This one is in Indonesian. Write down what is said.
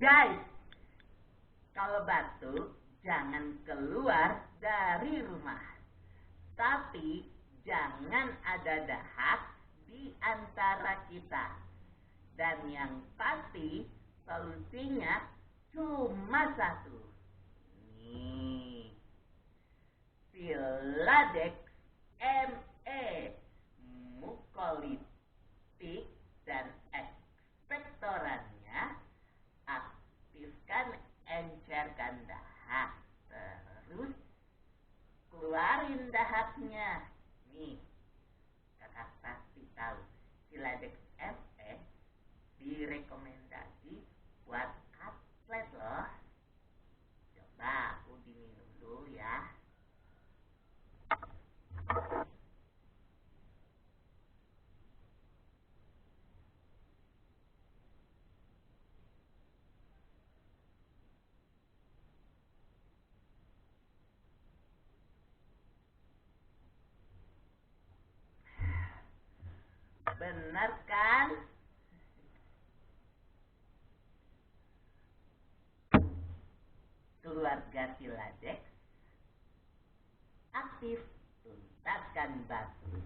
Guys, kalau batuk jangan keluar dari rumah. Tapi jangan ada dahak di antara kita. Dan yang pasti solusinya cuma satu. Nih, SILADEX ME, mukolitik dan ekspektorannya. Aktifkan encerkan dahak, terus keluarin dahaknya. Nih, kakak pasti tahu SILADEX ME direkomendasi buat atlet loh. Coba aku diminum dulu ya. Benar kan? Keluarga SILADEX aktif tuntaskan batuk.